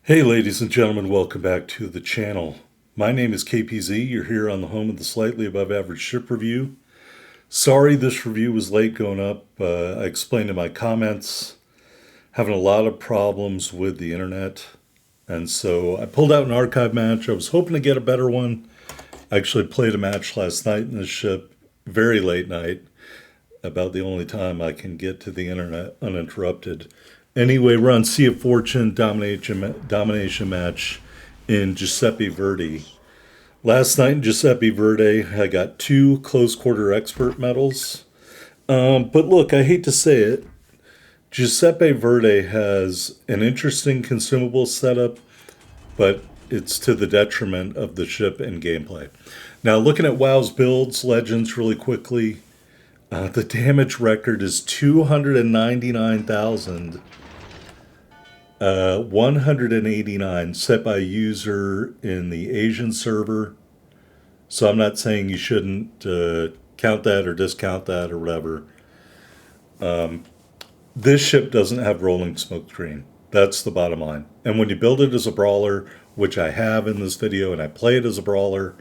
Hey ladies and gentlemen, welcome back to the channel. My name is KPZ, you're here on the home of the Slightly Above Average Ship Review. Sorry this review was late going up. I explained in my comments, having a lot of problems with the internet. And so I pulled out an archive match. I was hoping to get a better one. I actually played a match last night in this ship, very late night, about the only time I can get to the internet uninterrupted. Anyway, we're on Sea of Fortune domination match in Giuseppe Verdi. Last night in Giuseppe Verdi, I got 2 close quarter expert medals. But look, I hate to say it, Giuseppe Verdi has an interesting consumable setup, but it's to the detriment of the ship and gameplay. Now, looking at WoW's builds, Legends really quickly, the damage record is 299,000. 189 set by user in the Asian server. So I'm not saying you shouldn't count that or discount that or whatever. This ship doesn't have rolling smokescreen. That's the bottom line. And when you build it as a brawler, which I have in this video, and I play it as a brawler,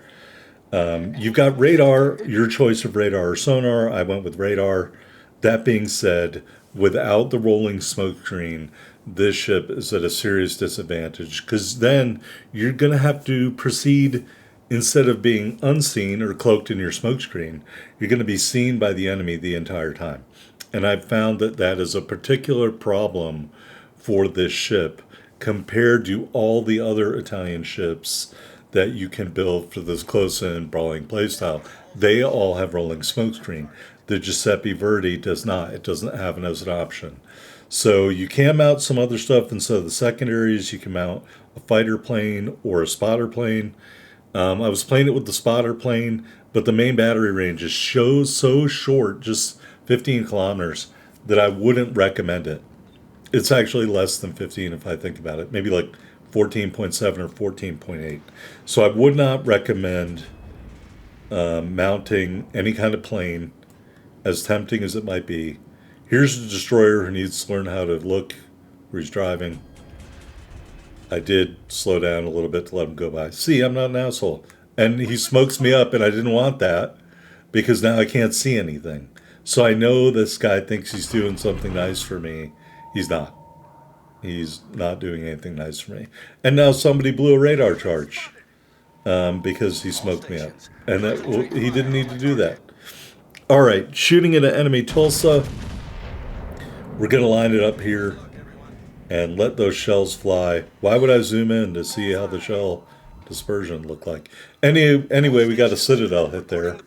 you've got radar, your choice of radar or sonar. I went with radar. That being said, without the rolling smokescreen, this ship is at a serious disadvantage because then you're going to have to proceed instead of being unseen or cloaked in your smokescreen. You're going to be seen by the enemy the entire time. And I've found that that is a particular problem for this ship compared to all the other Italian ships that you can build for this close-in brawling playstyle. They all have rolling smokescreen. The Giuseppe Verdi does not. It doesn't have it as an option. So you can mount some other stuff instead of the secondaries. You can mount a fighter plane or a spotter plane. I was playing it with the spotter plane, but the main battery range is so short, just 15 kilometers, that I wouldn't recommend it. It's actually less than 15 if I think about it, maybe like 14.7 or 14.8. So I would not recommend mounting any kind of plane, as tempting as it might be. Here's a destroyer who needs to learn how to look where he's driving. I did slow down a little bit to let him go by. See, I'm not an asshole. And he smokes me up, and I didn't want that because now I can't see anything. So I know this guy thinks he's doing something nice for me. He's not. He's not doing anything nice for me. And now somebody blew a radar charge because he smoked me up. And he didn't need to do that. All right, shooting at an enemy Tulsa. We're going to line it up here and let those shells fly. Why would I zoom in to see how the shell dispersion looked like? Anyway, we got a Citadel hit there,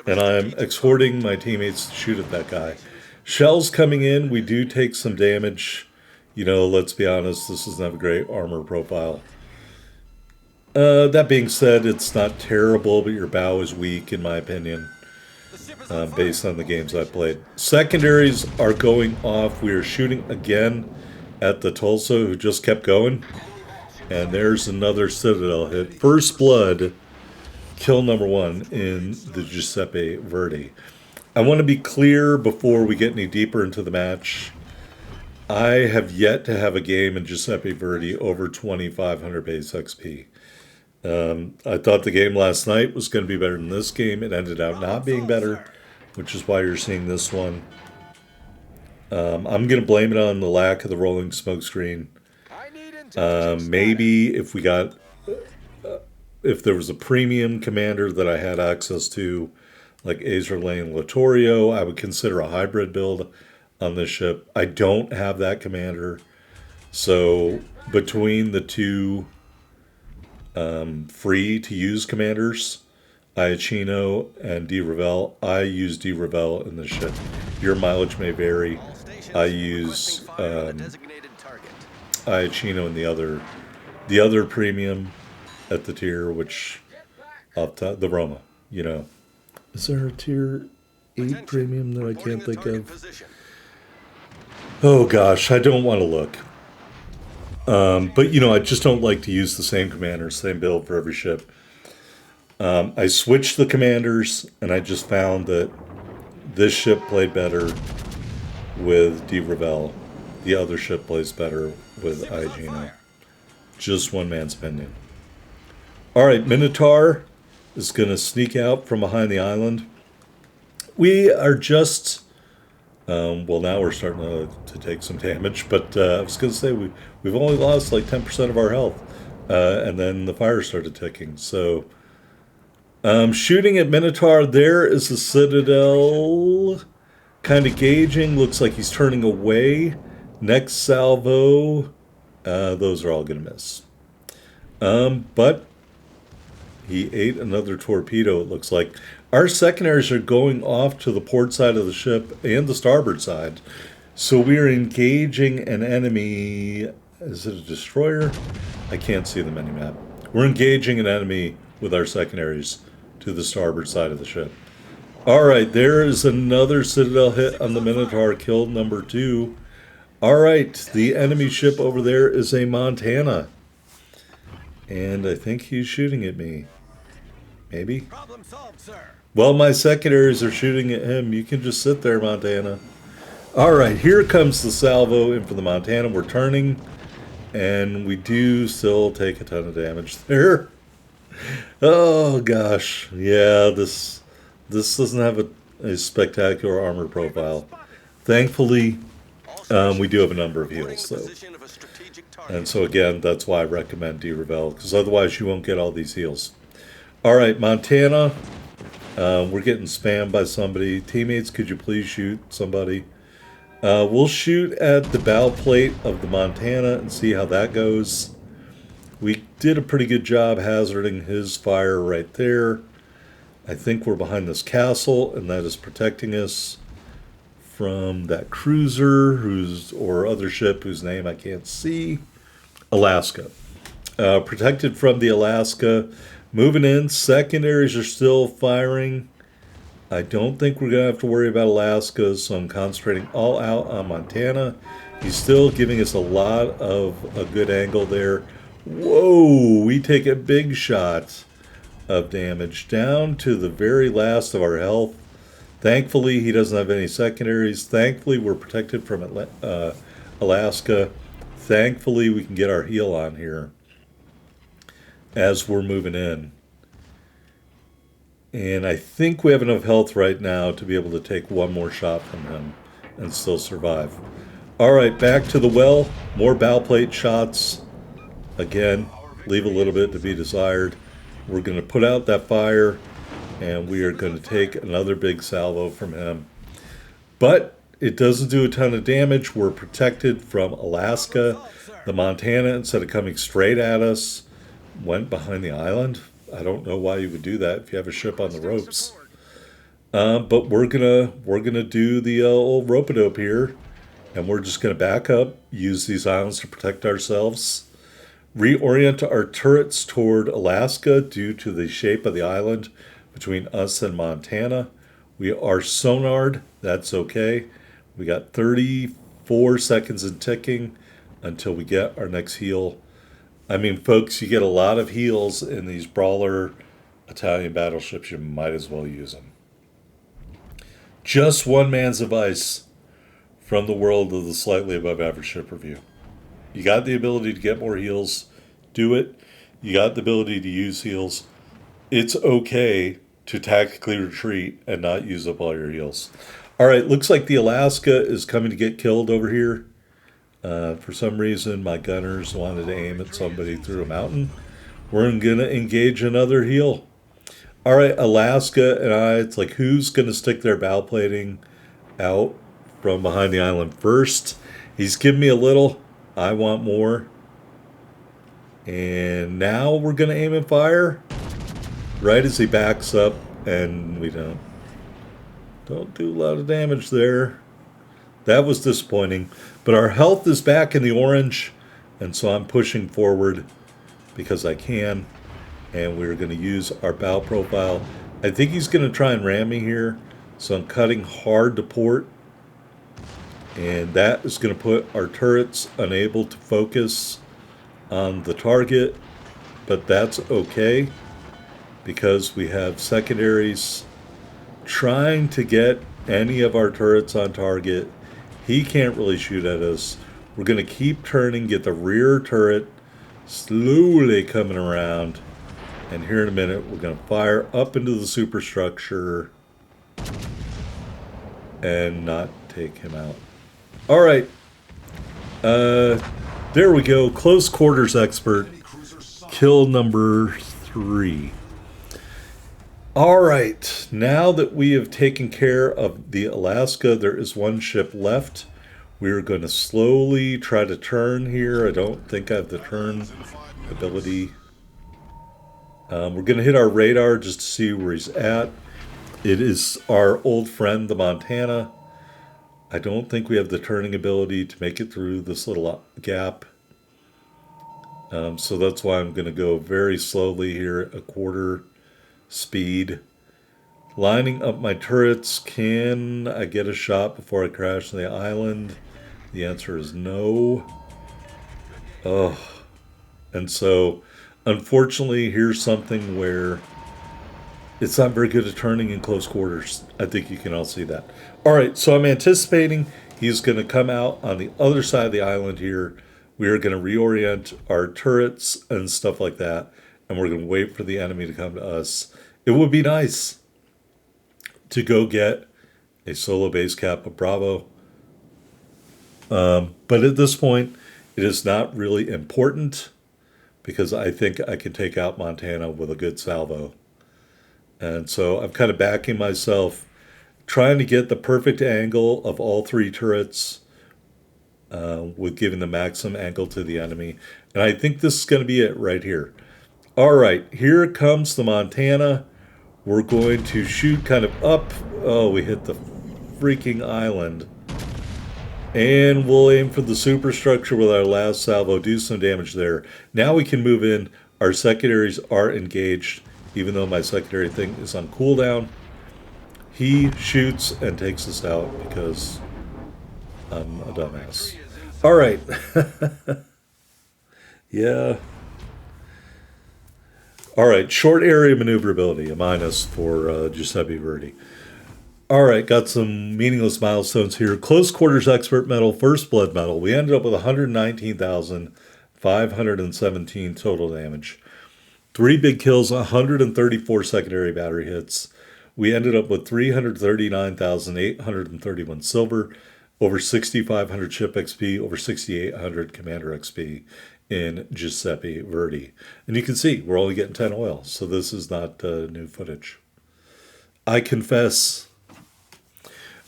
and I'm exhorting my teammates to shoot at that guy. Shells coming in, we do take some damage. You know, let's be honest, this doesn't have a great armor profile. That being said, it's not terrible, but your bow is weak, in my opinion. Based on the games I've played. Secondaries are going off. We are shooting again at the Tulsa, who just kept going. And there's another Citadel hit. First blood, kill number 1 in the Giuseppe Verdi. I want to be clear before we get any deeper into the match. I have yet to have a game in Giuseppe Verdi over 2,500 base XP. I thought the game last night was going to be better than this game. It ended up not being better, which is why you're seeing this one. I'm going to blame it on the lack of the rolling smokescreen. Maybe if there was a premium commander that I had access to, like Azer Lane Latorio, I would consider a hybrid build on this ship. I don't have that commander. So between the two free to use commanders, Iachino and D. Ravel, I use D. Ravel in this ship. Your mileage may vary. I use Iachino in the other premium at the tier, which up top, the Roma, you know. Is there a tier 8 premium that I can't think of? Oh gosh, I don't want to look. But, you know, I just don't like to use the same commander, same build for every ship. I switched the commanders, and I just found that this ship played better with D. Ravel. The other ship plays better with Igino. Just one man's opinion. All right, Minotaur is going to sneak out from behind the island. We are just, well, now we're starting to take some damage, but I was going to say we've only lost like 10% of our health, and then the fire started ticking. So, shooting at Minotaur, there is the Citadel, kind of gauging, looks like he's turning away. Next salvo, those are all going to miss. But he ate another torpedo, it looks like. Our secondaries are going off to the port side of the ship and the starboard side. So we are engaging an enemy. Is it a destroyer? I can't see the mini-map. We're engaging an enemy with our secondaries to the starboard side of the ship. All right, there is another Citadel hit on the Minotaur, killed number 2. All right, the enemy ship over there is a Montana. And I think he's shooting at me. Maybe? Problem solved, sir. Well, my secondaries are shooting at him. You can just sit there, Montana. All right, here comes the salvo in for the Montana. We're turning, and we do still take a ton of damage there. Oh, gosh. Yeah, this doesn't have a spectacular armor profile. Thankfully, we do have a number of heals, though. And so, again, that's why I recommend D-Revel, because otherwise you won't get all these heals. All right, Montana. We're getting spammed by somebody. Teammates, could you please shoot somebody? We'll shoot at the bow plate of the Montana and see how that goes. We did a pretty good job hazarding his fire right there. I think we're behind this castle, and that is protecting us from that cruiser or other ship whose name I can't see. Alaska. Protected from the Alaska. Moving in, secondaries are still firing. I don't think we're going to have to worry about Alaska, so I'm concentrating all out on Montana. He's still giving us a lot of a good angle there. Whoa, we take a big shot of damage down to the very last of our health. Thankfully, he doesn't have any secondaries. Thankfully, we're protected from Alaska. Thankfully, we can get our heal on here as we're moving in. And I think we have enough health right now to be able to take one more shot from him and still survive. All right, back to the well. More bow plate shots. Again, leave a little bit to be desired. We're going to put out that fire, and we are going to take another big salvo from him. But it doesn't do a ton of damage. We're protected from Alaska. The Montana, instead of coming straight at us, went behind the island. I don't know why you would do that if you have a ship on the ropes. But we're gonna do the old rope-a-dope here, and we're just gonna back up, use these islands to protect ourselves, reorient our turrets toward Alaska due to the shape of the island between us and Montana. We are sonared. That's okay. We got 34 seconds and ticking until we get our next heal. I mean, folks, you get a lot of heals in these brawler Italian battleships. You might as well use them. Just one man's advice from the world of the Slightly Above Average Ship Review. You got the ability to get more heals, do it. You got the ability to use heals. It's okay to tactically retreat and not use up all your heals. All right, looks like the Alaska is coming to get killed over here. For some reason, my gunners wanted to aim at somebody through a mountain. We're going to engage another heal. All right, Alaska and I, it's like who's going to stick their bow plating out from behind the island first? He's giving me a little. I want more. And now we're going to aim and fire right as he backs up, and we don't do a lot of damage there. That was disappointing. But our health is back in the orange, and so I'm pushing forward because I can. And we're going to use our bow profile. I think he's going to try and ram me here, so I'm cutting hard to port. And that is going to put our turrets unable to focus on the target. But that's okay, because we have secondaries trying to get any of our turrets on target. He can't really shoot at us. We're going to keep turning, get the rear turret slowly coming around. And here in a minute, we're going to fire up into the superstructure and not take him out. All right. There we go. Close quarters expert. Kill number 3. All right. Now that we have taken care of the Alaska, there is one ship left. We're going to slowly try to turn here. I don't think I have the turn ability. We're going to hit our radar just to see where he's at. It is our old friend, the Montana. I don't think we have the turning ability to make it through this little gap. So that's why I'm going to go very slowly here at a quarter speed. Lining up my turrets. Can I get a shot before I crash on the island? The answer is no. Oh. And so, unfortunately, here's something where it's not very good at turning in close quarters. I think you can all see that. All right, so I'm anticipating he's going to come out on the other side of the island here. We are going to reorient our turrets and stuff like that, and we're going to wait for the enemy to come to us. It would be nice to go get a solo base cap of Bravo. But at this point, it is not really important because I think I can take out Montana with a good salvo. And so I'm kind of backing myself, trying to get the perfect angle of all 3 turrets with giving the maximum angle to the enemy. And I think this is going to be it right here. All right, here comes the Montana. We're going to shoot kind of up. Oh, we hit the freaking island. And we'll aim for the superstructure with our last salvo, do some damage there. Now we can move in. Our secondaries are engaged, even though my secondary thing is on cooldown. He shoots and takes us out because I'm a dumbass. All right. Yeah. All right, short area maneuverability, a minus for Giuseppe Verdi. All right, got some meaningless milestones here. Close quarters expert medal, first blood medal. We ended up with 119,517 total damage. 3 big kills, 134 secondary battery hits. We ended up with 339,831 silver, over 6,500 ship XP, over 6,800 commander XP in Giuseppe Verdi. And you can see we're only getting 10 oil, so this is not new footage. I confess.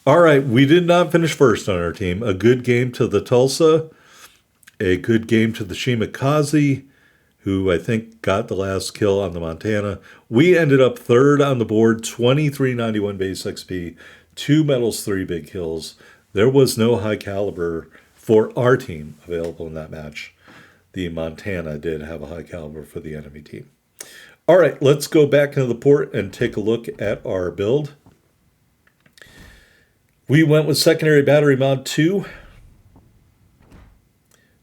All right, we did not finish first on our team. A good game to the Tulsa, a good game to the Shimakaze, who I think got the last kill on the Montana. We ended up third on the board, 2391 base XP, 2 medals, 3 big kills. There was no high caliber for our team available in that match. The Montana did have a high caliber for the enemy team. All right, let's go back into the port and take a look at our build. We went with secondary battery mod 2,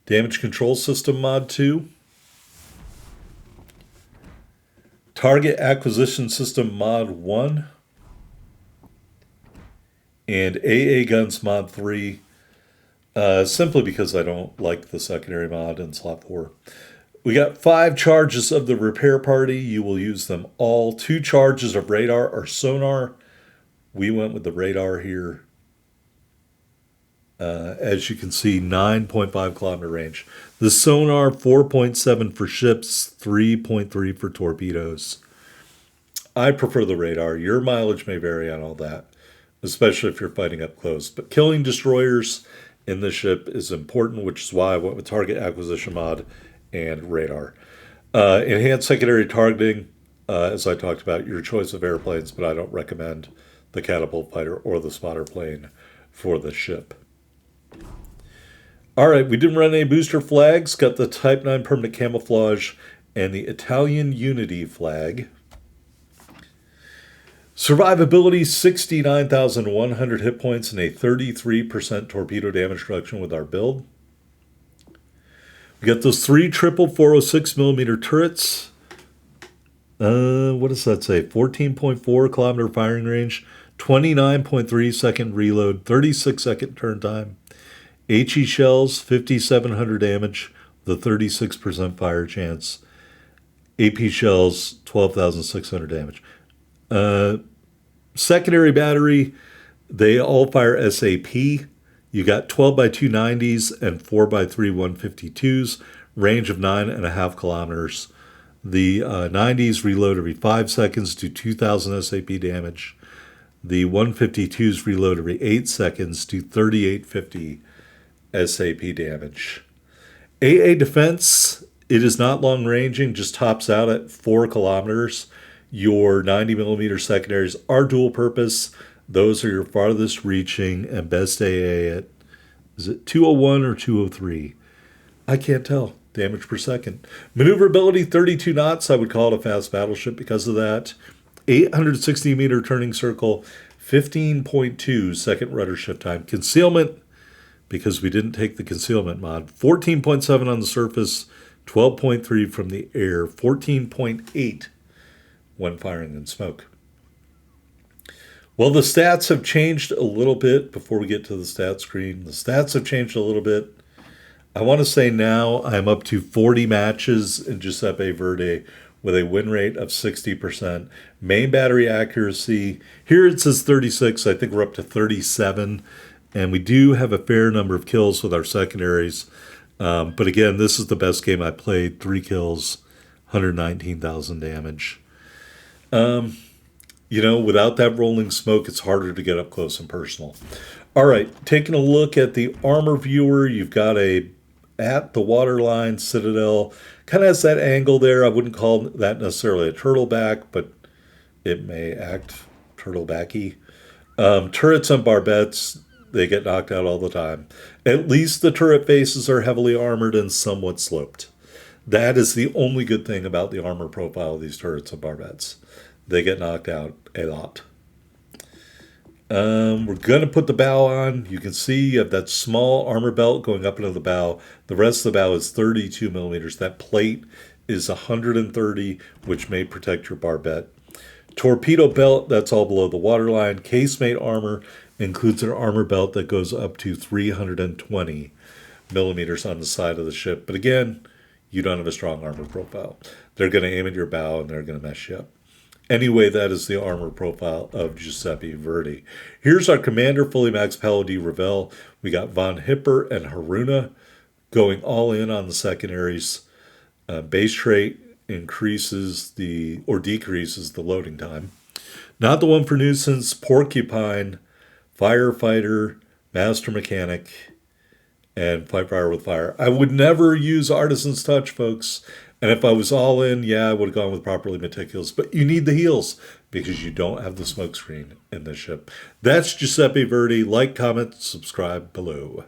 damage control system mod 2, target acquisition system mod 1, and AA guns mod 3, simply because I don't like the secondary mod in slot 4. We got 5 charges of the repair party. You will use them all. 2 charges of radar or sonar. We went with the radar here. As you can see, 9.5 kilometer range. The sonar, 4.7 for ships, 3.3 for torpedoes. I prefer the radar. Your mileage may vary on all that, especially if you're fighting up close. But killing destroyers in the ship is important, which is why I went with target acquisition mod and radar. Enhanced secondary targeting, as I talked about, your choice of airplanes, but I don't recommend the catapult fighter or the spotter plane for the ship. All right, we didn't run any booster flags. Got the Type 9 permanent camouflage and the Italian Unity flag. Survivability, 69,100 hit points and a 33% torpedo damage reduction with our build. We got those 3 triple 406 millimeter turrets. What does that say? 14.4 kilometer firing range, 29.3 second reload, 36 second turn time. HE shells, 5,700 damage, the 36% fire chance. AP shells, 12,600 damage. Secondary battery, they all fire SAP. You got 12 by 290s and 4 by 3 152s, range of 9.5 kilometers. The 90s reload every 5 seconds, do 2,000 SAP damage. The 152s reload every 8 seconds, do 3,850 SAP damage. AA defense, it is not long ranging, just tops out at 4 kilometers. Your 90 millimeter secondaries are dual purpose. Those are your farthest reaching and best AA at, is it 201 or 203? I can't tell. Damage per second. Maneuverability, 32 knots. I would call it a fast battleship because of that. 860 meter turning circle, 15.2 second rudder shift time. Concealment, because we didn't take the concealment mod, 14.7 on the surface, 12.3 from the air, 14.8 when firing in smoke. Well, the stats have changed a little bit before we get to the stat screen. The stats have changed a little bit. I want to say now I'm up to 40 matches in Giuseppe Verdi with a win rate of 60%. Main battery accuracy, here it says 36. I think we're up to 37. And we do have a fair number of kills with our secondaries. But again, this is the best game I played. 3 kills, 119,000 damage. Without that rolling smoke, it's harder to get up close and personal. All right, taking a look at the armor viewer, you've got a at the waterline citadel. Kind of has that angle there. I wouldn't call that necessarily a turtleback, but it may act turtlebacky. Turrets and barbettes, they get knocked out all the time. At least the turret faces are heavily armored and somewhat sloped. That is the only good thing about the armor profile of these turrets and barbettes. They get knocked out a lot. We're going to put the bow on. You can see you have that small armor belt going up into the bow. The rest of the bow is 32 millimeters. That plate is 130, which may protect your barbette. Torpedo belt, that's all below the waterline. Casemate armor includes an armor belt that goes up to 320 millimeters on the side of the ship. But again, you don't have a strong armor profile. They're going to aim at your bow and they're going to mess you up. Anyway, that is the armor profile of Giuseppe Verdi. Here's our commander, fully maxed Paladin Ravel. We got Von Hipper and Haruna going all in on the secondaries. Base trait increases decreases the loading time. Not the one for nuisance. Porcupine, firefighter, master mechanic, and fight fire with fire. I would never use Artisan's Touch, folks. And if I was all in, yeah, I would have gone with properly meticulous. But you need the heals because you don't have the smokescreen in this ship. That's Giuseppe Verdi. Like, comment, subscribe below.